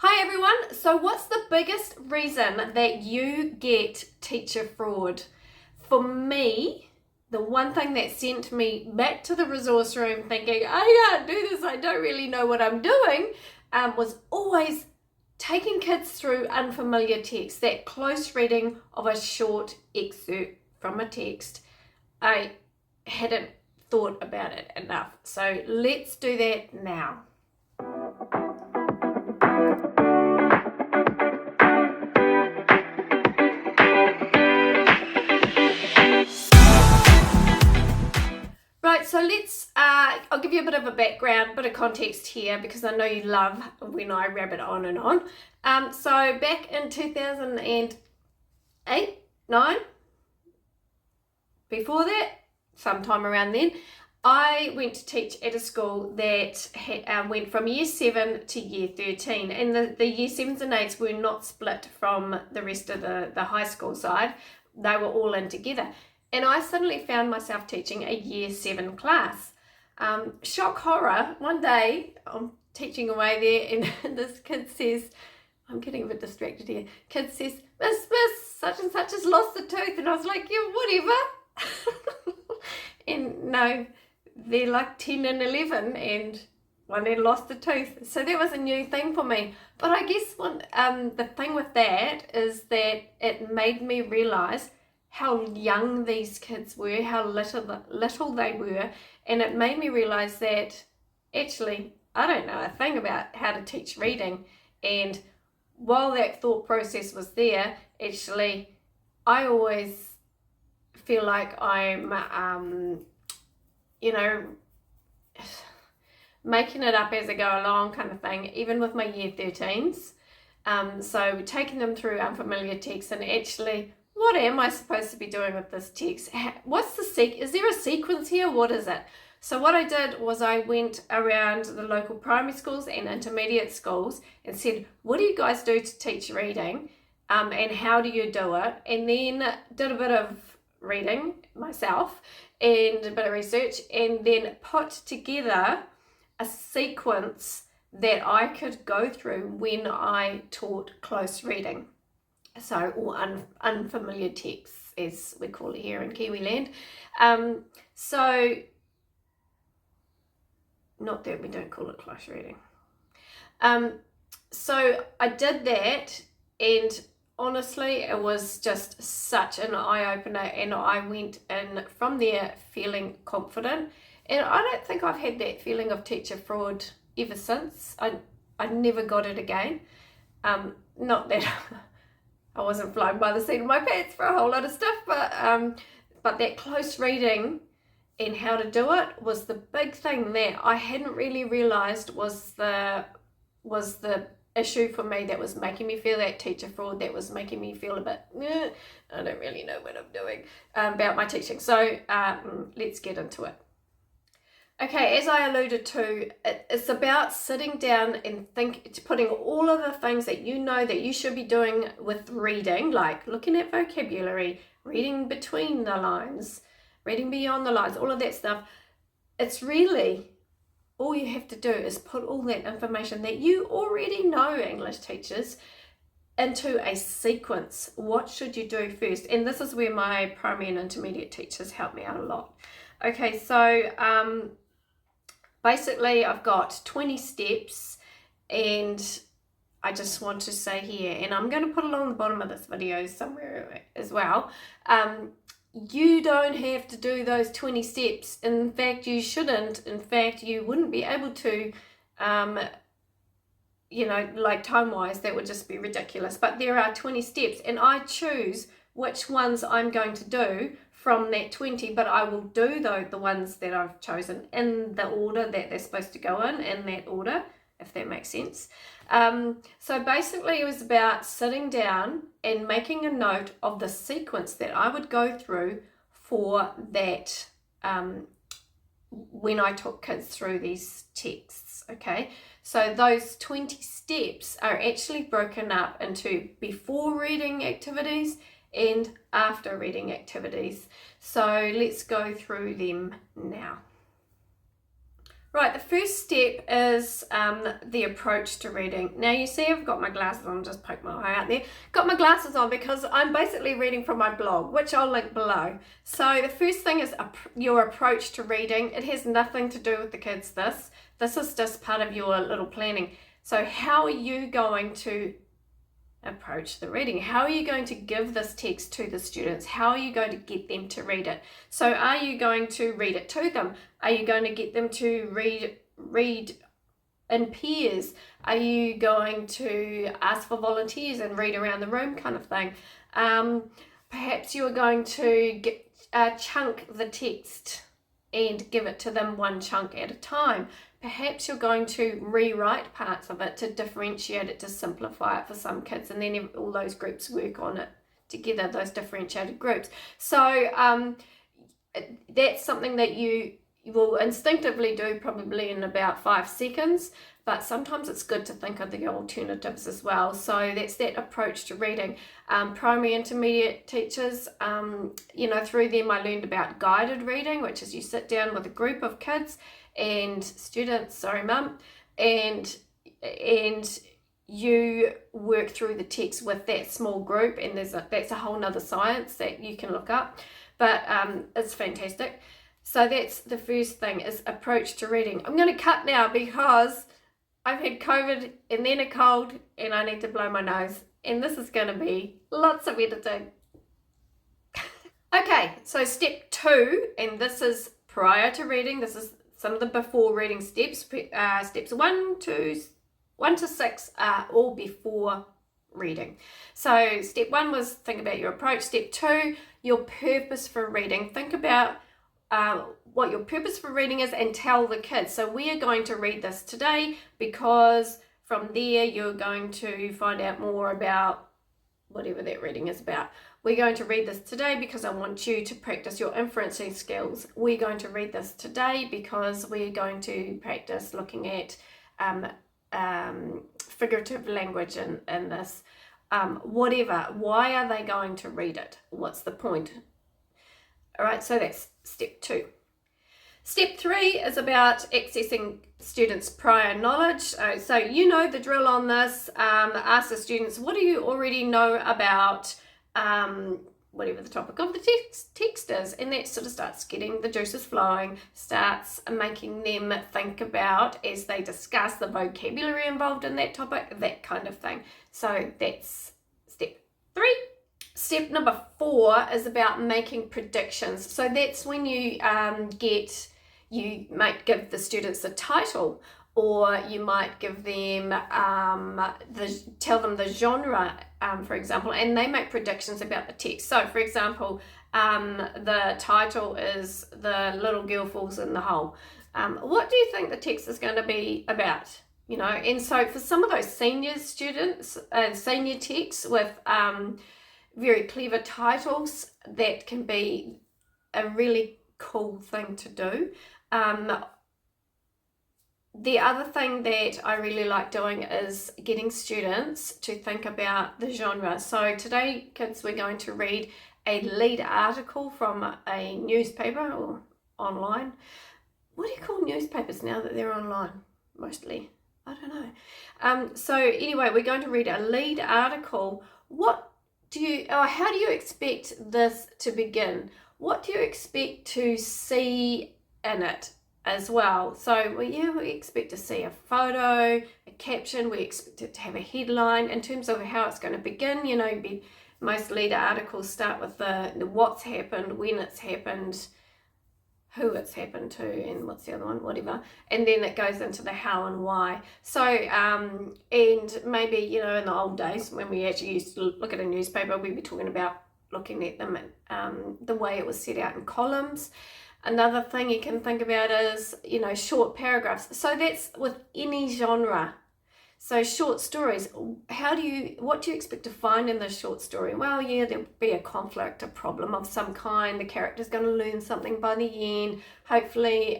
Hi everyone, so what's the biggest reason that you get teacher fraud? For me, the one thing that sent me back to the resource room thinking, I can't do this, I don't really know what I'm doing, was always taking kids through unfamiliar text, that close reading of a short excerpt from a text. I hadn't thought about it enough, so let's do that now. Right, so I'll give you a bit of a background, bit of context here, because I know you love when I rabbit on and on. So back in 2008, 9, before that, sometime around then, I went to teach at a school that went from year 7 to year 13, and the year 7s and 8s were not split from the rest of the high school side. They were all in together. And I suddenly found myself teaching a year 7 class. Shock horror, one day I'm teaching away there and this kid says, I'm getting a bit distracted here, kid says, Miss, such and such has lost a tooth. And I was like, yeah, whatever. And no, they're like 10 and 11 and one had lost a tooth. So that was a new thing for me. But I guess the thing with that is that it made me realise how young these kids were, how little they were, and it made me realise that actually I don't know a thing about how to teach reading. And while that thought process was there, actually I always feel like I'm making it up as I go along kind of thing, even with my year 13s. So taking them through unfamiliar texts and actually, what am I supposed to be doing with this text? What's is there a sequence here? What is it? So what I did was I went around the local primary schools and intermediate schools and said, what do you guys do to teach reading? And how do you do it? And then did a bit of reading myself and a bit of research, and then put together a sequence that I could go through when I taught close reading. So, or unfamiliar texts, as we call it here in Kiwiland. So, not that we don't call it close reading. So I did that, and honestly, it was just such an eye-opener, and I went in from there feeling confident. And I don't think I've had that feeling of teacher fraud ever since. I never got it again. Not that I wasn't flying by the seat of my pants for a whole lot of stuff, but that close reading and how to do it was the big thing that I hadn't really realised was the issue for me, that was making me feel that teacher fraud, that was making me feel a bit, I don't really know what I'm doing about my teaching. So let's get into it. Okay, as I alluded to, it's about sitting down and putting all of the things that you know that you should be doing with reading, like looking at vocabulary, reading between the lines, reading beyond the lines, all of that stuff. It's really, all you have to do is put all that information that you already know, English teachers, into a sequence. What should you do first? And this is where my primary and intermediate teachers help me out a lot. Okay, so basically, I've got 20 steps, and I just want to say here, and I'm going to put it along the bottom of this video somewhere as well, you don't have to do those 20 steps. In fact, you shouldn't. In fact, you wouldn't be able to, like time-wise, that would just be ridiculous. But there are 20 steps, and I choose which ones I'm going to do from that 20, but I will do the ones that I've chosen in the order that they're supposed to go in that order, if that makes sense. So basically it was about sitting down and making a note of the sequence that I would go through for that when I took kids through these texts. Okay, so those 20 steps are actually broken up into before reading activities and after reading activities. So let's go through them now. Right, the first step is the approach to reading. Now you see I've got my glasses on, just poke my eye out there. Got my glasses on because I'm basically reading from my blog, which I'll link below. So the first thing is your approach to reading. It has nothing to do with the kids, this is just part of your little planning. So how are you going to approach the reading? How are you going to give this text to the students? How are you going to get them to read it? So are you going to read it to them? Are you going to get them to read in pairs? Are you going to ask for volunteers and read around the room kind of thing? Perhaps you are going to chunk the text and give it to them one chunk at a time. Perhaps you're going to rewrite parts of it to differentiate it, to simplify it for some kids, and then all those groups work on it together, those differentiated groups. So that's something that you will instinctively do probably in about 5 seconds, but sometimes it's good to think of the alternatives as well. So that's that approach to reading. Primary intermediate teachers, through them I learned about guided reading, which is you sit down with a group of kids and students, and you work through the text with that small group, and that's a whole nother science that you can look up, but it's fantastic. So that's the first thing, is approach to reading. I'm going to cut now because I've had COVID and then a cold and I need to blow my nose, and this is going to be lots of editing. Okay, so step 2, and this is prior to reading. This is some of the before reading steps. Steps 1 to 6 are all before reading. So step 1 was think about your approach. Step 2, your purpose for reading. Think about what your purpose for reading is and tell the kids. So we are going to read this today because from there you're going to find out more about whatever that reading is about. We're going to read this today because I want you to practice your inferencing skills. We're going to read this today because we're going to practice looking at figurative language in this. Whatever. Why are they going to read it? What's the point? All right, so that's step 2. Step 3 is about accessing students' prior knowledge. So you know the drill on this. Ask the students, what do you already know about whatever the topic of the text is? And that sort of starts getting the juices flowing, starts making them think about, as they discuss, the vocabulary involved in that topic, that kind of thing. So that's step 3. Step number 4 is about making predictions. So that's when you might give the students a title, or you might give them tell them the genre, for example, and they make predictions about the text. So for example, the title is The Little Girl Falls in the Hole. What do you think the text is going to be about? And so for some of those senior students, senior texts with very clever titles, that can be a really cool thing to do. The other thing that I really like doing is getting students to think about the genre. So today, kids, we're going to read a lead article from a newspaper or online. What do you call newspapers now that they're online? Mostly. I don't know. So anyway, we're going to read a lead article. How do you expect this to begin? What do you expect to see in it as well? So we expect to see a photo, a caption. We expect it to have a headline. In terms of how it's going to begin, most leader articles start with the what's happened, when it's happened, who it's happened to, and what's the other one, whatever, and then it goes into the how and why. So and maybe in the old days when we actually used to look at a newspaper, we'd be talking about looking at them the way it was set out in columns. Another thing you can think about is short paragraphs. So that's with any genre. So short stories, what do you expect to find in the short story? Well, there'll be a conflict, a problem of some kind. The character's going to learn something by the end. Hopefully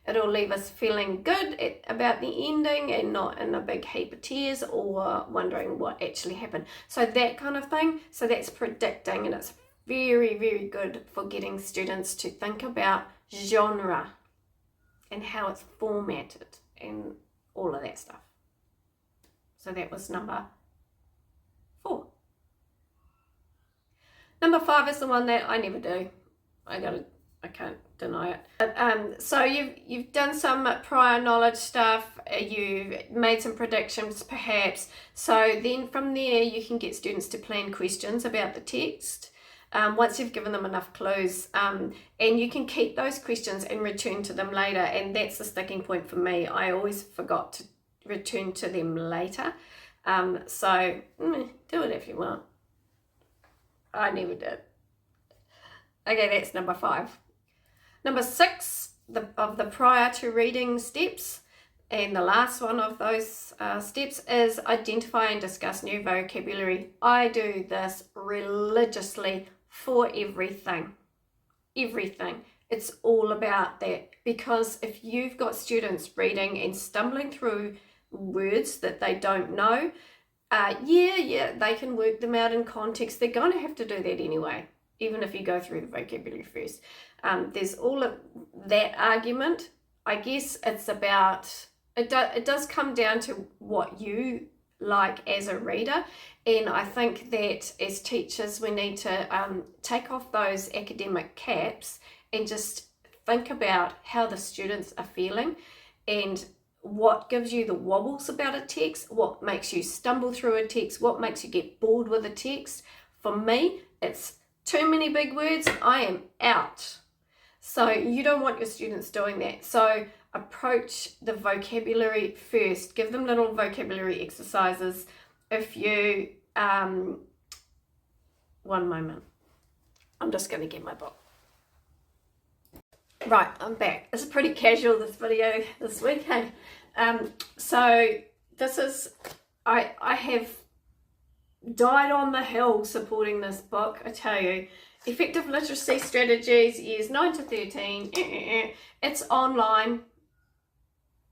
it'll leave us feeling good about the ending and not in a big heap of tears or wondering what actually happened. So that kind of thing. So that's predicting, and it's very, very good for getting students to think about genre. and how it's formatted and all of that stuff. So that was number 4. Number 5 is the one that I never do. I can't deny it. But, so you've done some prior knowledge stuff, you've made some predictions perhaps. So then from there you can get students to plan questions about the text. Once you've given them enough clues, and you can keep those questions and return to them later, and that's the sticking point for me. I always forgot to return to them later. So do it if you want. I never did. Okay, that's number 5. Number 6 of the prior to reading steps, and the last one of those steps is identify and discuss new vocabulary. I do this religiously for everything. Everything. It's all about that, because if you've got students reading and stumbling through words that they don't know, they can work them out in context. They're going to have to do that anyway, even if you go through the vocabulary first. There's all of that argument. I guess it's about, it does come down to what you like as a reader, and I think that as teachers we need to take off those academic caps and just think about how the students are feeling and what gives you the wobbles about a text, what makes you stumble through a text, what makes you get bored with a text. For me, it's too many big words, I am out. So you don't want your students doing that. So approach the vocabulary first. Give them little vocabulary exercises. If you, one moment, I'm just going to get my book. Right, I'm back. It's pretty casual, this video this week, hey? So this is, I have died on the hill supporting this book, I tell you. Effective Literacy Strategies, years 9 to 13. It's online.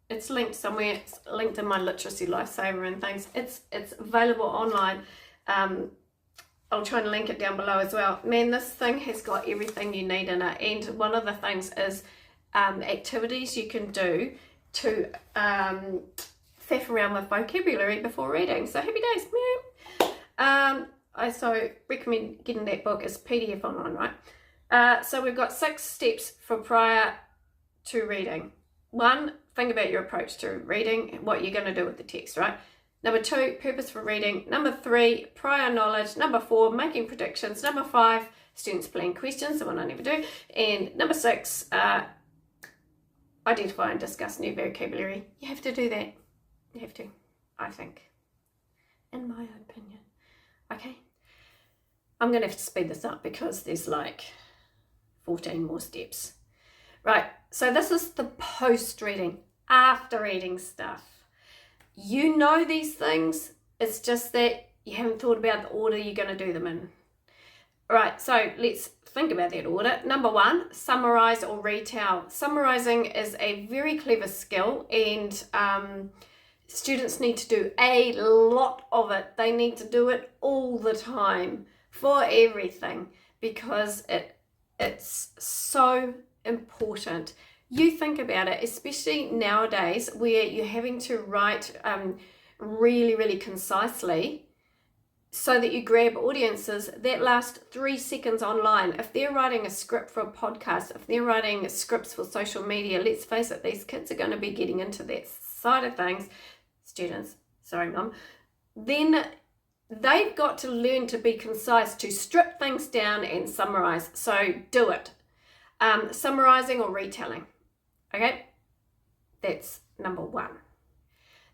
It's linked somewhere. It's linked in my Literacy Lifesaver and things. It's available online. I'll try and link it down below as well. Man, this thing has got everything you need in it. And one of the things is activities you can do to faff around with vocabulary before reading. So happy days. I so recommend getting that book. It's PDF online, right? So we've got 6 steps for prior to reading. 1, think about your approach to reading, what you're going to do with the text, right? Number 2, purpose for reading. Number 3, prior knowledge. Number 4, making predictions. Number 5, students plan questions, the one I never do. And number 6, identify and discuss new vocabulary. You have to do that. You have to, I think, in my opinion. Okay, I'm going to have to speed this up because there's like 14 more steps. Right, so this is the post-reading, after-reading stuff. You know these things, it's just that you haven't thought about the order you're going to do them in. Right, so let's think about that order. Number 1, summarize or retell. Summarizing is a very clever skill, and students need to do a lot of it. They need to do it all the time for everything because it's so important. You think about it, especially nowadays where you're having to write really, really concisely so that you grab audiences that last 3 seconds online. If they're writing a script for a podcast, if they're writing scripts for social media, let's face it, these kids are going to be getting into that side of things. Students, sorry mum, then they've got to learn to be concise, to strip things down and summarize. So do it. Summarizing or retelling. Okay, that's number 1.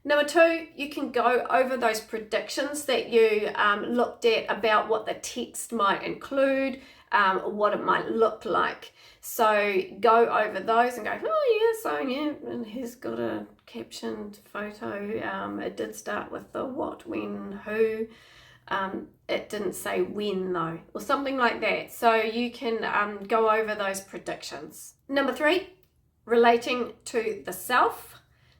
Number 2, you can go over those predictions that you looked at about what the text might include, what it might look like. So go over those and go, oh yeah, so yeah, and he's got a captioned photo. It did start with the what, when, who. It didn't say when though, or something like that. So you can go over those predictions. Number 3, relating to the self.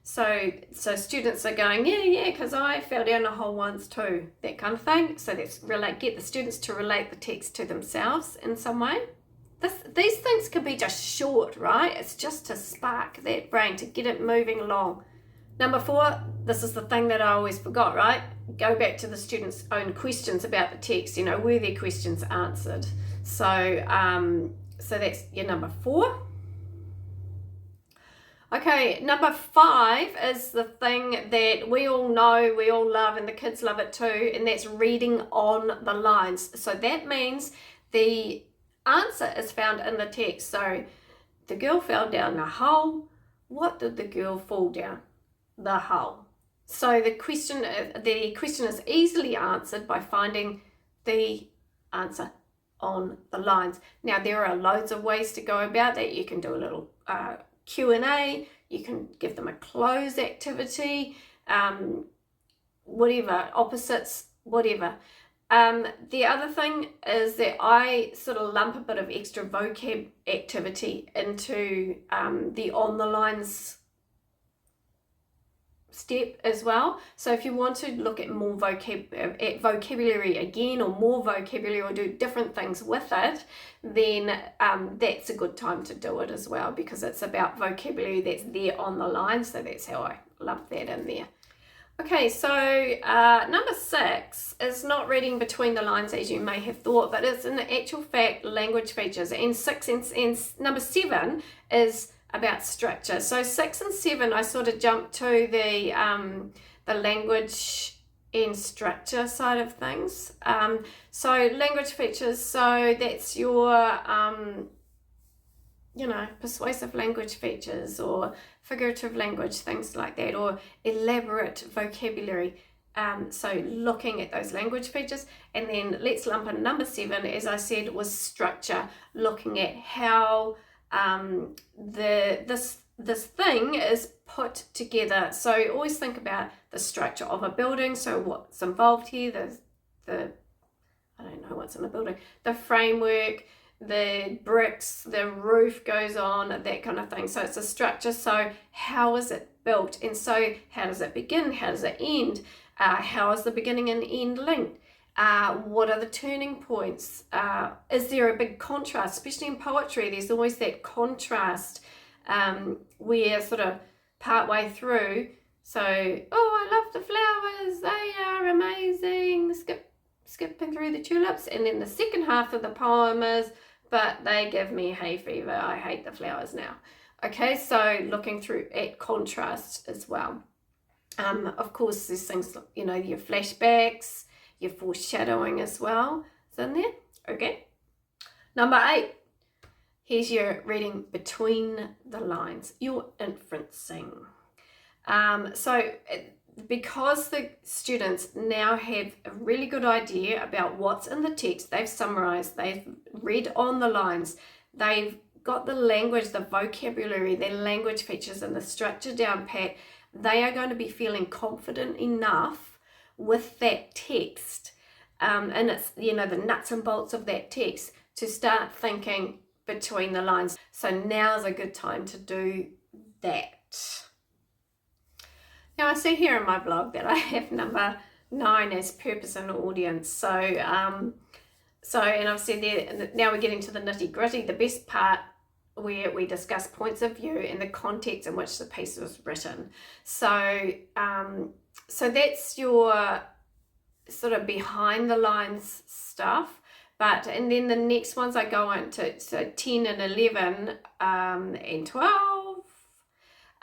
So students are going, yeah, because I fell down a hole once too, that kind of thing. So that's get the students to relate the text to themselves in some way. These things can be just short, right? It's just to spark that brain, to get it moving along. Number 4, this is the thing that I always forgot, right? Go back to the students' own questions about the text. Were their questions answered? So that's your number 4. Okay, number 5 is the thing that we all know, we all love, and the kids love it too, and that's reading on the lines. So that means the answer is found in the text. So the girl fell down the hole. What did the girl fall down? The hole. So the question is easily answered by finding the answer on the lines. Now, there are loads of ways to go about that. You can do a little Q&A, you can give them a cloze activity, whatever, opposites, whatever. The other thing is that I sort of lump a bit of extra vocab activity into the on the lines step as well. So if you want to look at more vocabulary again, or more vocabulary, or do different things with it, then that's a good time to do it as well, because it's about vocabulary that's there on the line. So that's how I lump that in there. Okay, so number 6 is not reading between the lines as you may have thought, but it's in actual fact language features. And number 7 is about structure. So 6 and 7, I sort of jumped to the language and structure side of things. So language features, so that's your persuasive language features, or figurative language, things like that, or elaborate vocabulary. So looking at those language features. And then let's lump in number 7, as I said, was structure, looking at how this thing is put together. So always think about the structure of a building. So what's involved here, the I don't know what's in the building, the framework, the bricks, the roof goes on, that kind of thing. So it's a structure. So how is it built? And so how does it begin? How does it end? How is the beginning and end linked? What are the turning points? Is there a big contrast? Especially in poetry, there's always that contrast where sort of part way through. So, I love the flowers, they are amazing, skipping through the tulips. And then the second half of the poem is, but they give me hay fever, I hate the flowers now. Okay, so looking through at contrast as well. Of course, there's things, your flashbacks, your foreshadowing as well is in there. Okay. Number 8, here's your reading between the lines, your inferencing. So because the students now have a really good idea about what's in the text, they've summarized, they've read on the lines, they've got the language, the vocabulary, their language features and the structure down pat, they are going to be feeling confident enough with that text, and it's the nuts and bolts of that text, to start thinking between the lines. So now's a good time to do that. Now I see here in my blog that I have number 9 as purpose and audience. So and I've said there, now we're getting to the nitty gritty, the best part, where we discuss points of view and the context in which the piece was written. So that's your sort of behind the lines stuff. And then the next ones I go into, so 10 and 11 and 12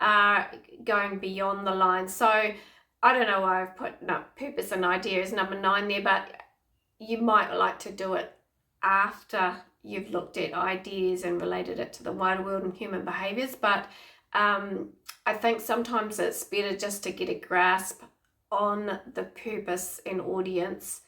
are going beyond the lines. So I don't know why I've put purpose and idea as number 9 there, but you might like to do it after you've looked at ideas and related it to the wider world and human behaviors. But I think sometimes it's better just to get a grasp on the purpose and audience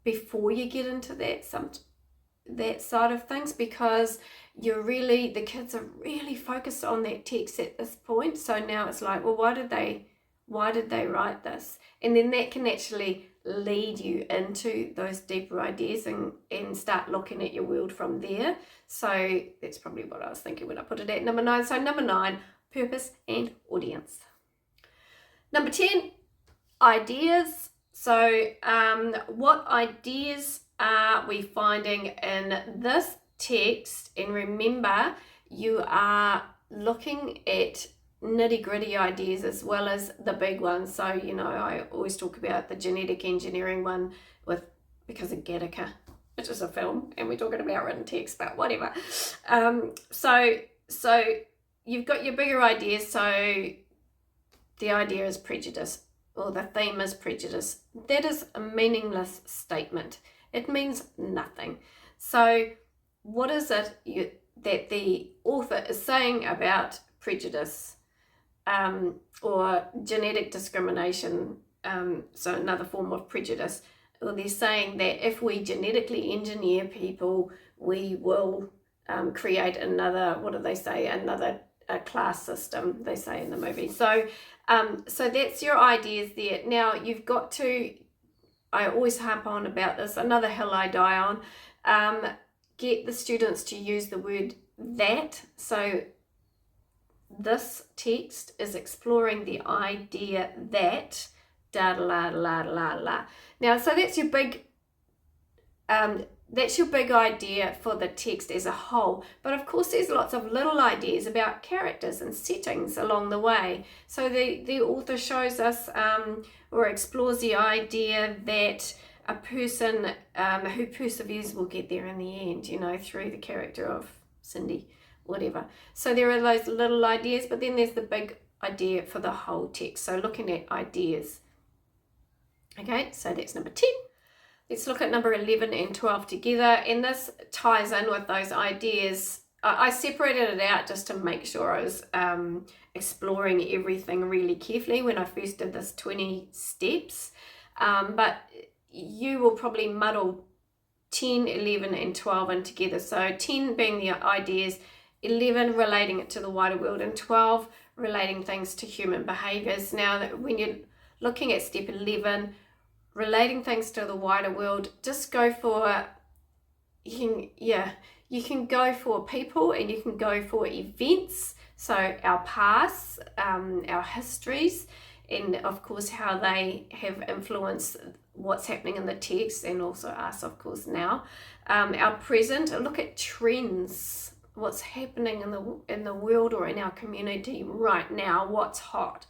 before you get into that side of things, because the kids are really focused on that text at this point. So now it's like, well, why did they write this? And then that can actually lead you into those deeper ideas and start looking at your world from there. So that's probably what I was thinking when I put it at number 9. So number 9, purpose and audience. Number 10, ideas. So what ideas are we finding in this text, and remember, you are looking at nitty-gritty ideas as well as the big ones. So, I always talk about the genetic engineering one because of Gattaca, which is a film, and we're talking about written text, but whatever. So you've got your bigger ideas. So the idea is prejudice, or the theme is prejudice. That is a meaningless statement. It means nothing. So what is it that the author is saying about prejudice, or genetic discrimination, so another form of prejudice? Well, they're saying that if we genetically engineer people, we will create another, what do they say, another class system, they say in the movie. So that's your ideas there. Now you've got to, I always harp on about this, another hill I die on, get the students to use the word that. So this text is exploring the idea that da la la la la. Now, so that's your big idea for the text as a whole. But of course, there's lots of little ideas about characters and settings along the way. So the author shows us or explores the idea that a person who perseveres will get there in the end, through the character of Cindy, whatever. So there are those little ideas, but then there's the big idea for the whole text. So looking at ideas. Okay, so that's number 10. Let's look at number 11 and 12 together, and this ties in with those ideas. I separated it out just to make sure I was exploring everything really carefully when I first did this 20 steps, but you will probably muddle 10, 11 and 12 in together. So 10 being the ideas, 11 relating it to the wider world, and 12 relating things to human behaviors. Now, when you're looking at step 11, relating things to the wider world, just go for, you can go for people, and you can go for events. So our pasts, our histories, and of course how they have influenced what's happening in the text, and also us, of course, now. Our present, look at trends, what's happening in the world or in our community right now, what's hot.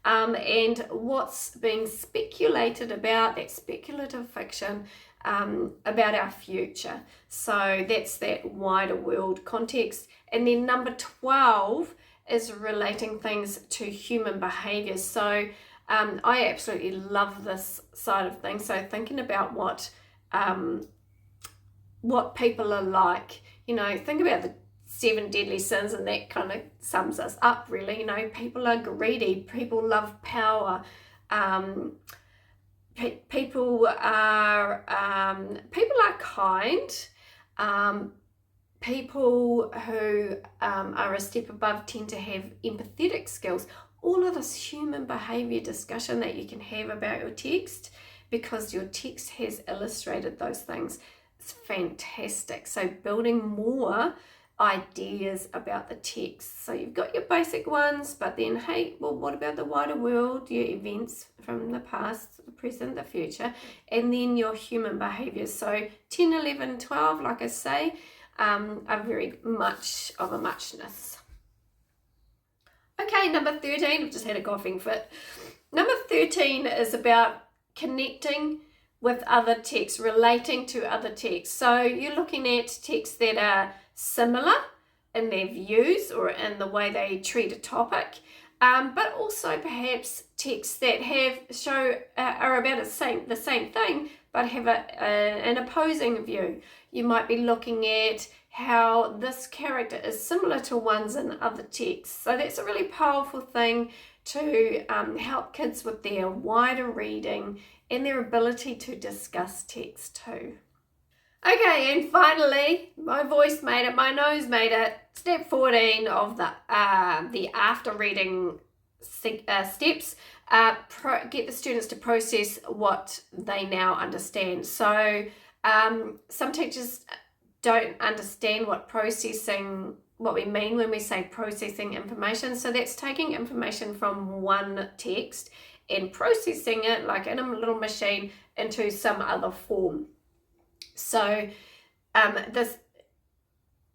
And what's being speculated about, that speculative fiction, about our future. So that's that wider world context. And then number 12 is relating things to human behaviors. So I absolutely love this side of things. So thinking about what people are like, think about the 7 deadly sins, and that kind of sums us up really. People are greedy, people love power, people are kind, people who are a step above tend to have empathetic skills. All of this human behavior discussion that you can have about your text, because your text has illustrated those things. It's fantastic. So building more ideas about the text. So you've got your basic ones, but then, hey, well, what about the wider world, your events from the past, the present, the future, and then your human behaviors. So 10, 11, 12, like I say, are very much of a muchness. Okay, number 13, I've just had a coughing fit. Number 13 is about connecting with other texts, relating to other texts. So you're looking at texts that are similar in their views or in the way they treat a topic, but also perhaps texts that are about the same thing, but have an opposing view. You might be looking at how this character is similar to ones in other texts. So that's a really powerful thing to help kids with their wider reading and their ability to discuss text too. Okay, and finally, my voice made it, my nose made it. Step 14 of the after reading steps. Get the students to process what they now understand. So some teachers don't understand what we mean when we say processing information. So that's taking information from one text and processing it, like in a little machine, into some other form. So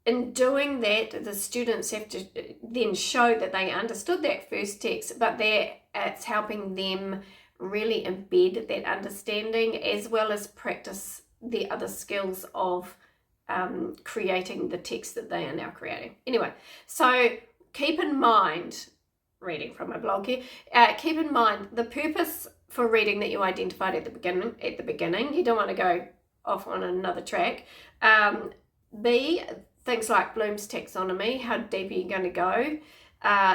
in doing that, the students have to then show that they understood that first text, but it's helping them really embed that understanding as well as practice the other skills of creating the text that they are now creating. Anyway, so keep in mind, reading from my blog here, keep in mind the purpose for reading that you identified at the beginning. You don't want to go off on another track. B, things like Bloom's taxonomy, how deep are you going to go?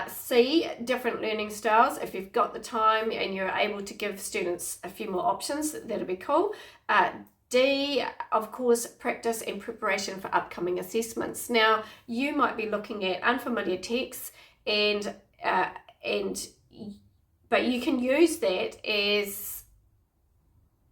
C, different learning styles. If you've got the time and you're able to give students a few more options, that'll be cool. D, of course, practice and preparation for upcoming assessments. Now, you might be looking at unfamiliar texts but you can use that as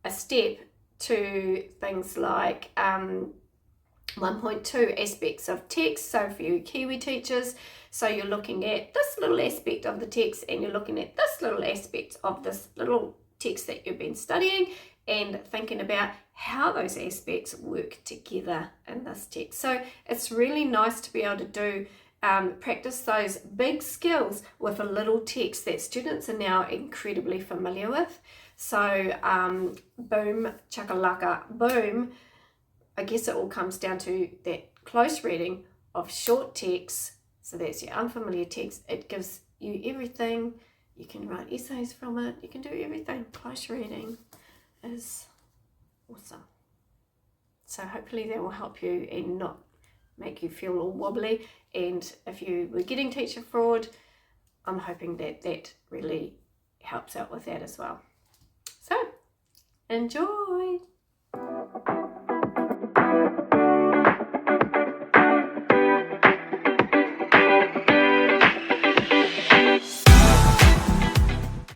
a step to things like 1.2 aspects of text. So for you Kiwi teachers, so you're looking at this little aspect of the text and you're looking at this little aspect of this little text that you've been studying and thinking about how those aspects work together in this text. So it's really nice to be able to do practice those big skills with a little text that students are now incredibly familiar with. So boom, chakalaka, boom. I guess it all comes down to that close reading of short text. So that's your unfamiliar text. It gives you everything. You can write essays from it. You can do everything. Close reading is awesome. So hopefully that will help you and not make you feel all wobbly. And if you were getting teacher fraud, I'm hoping that that really helps out with that as well. So enjoy.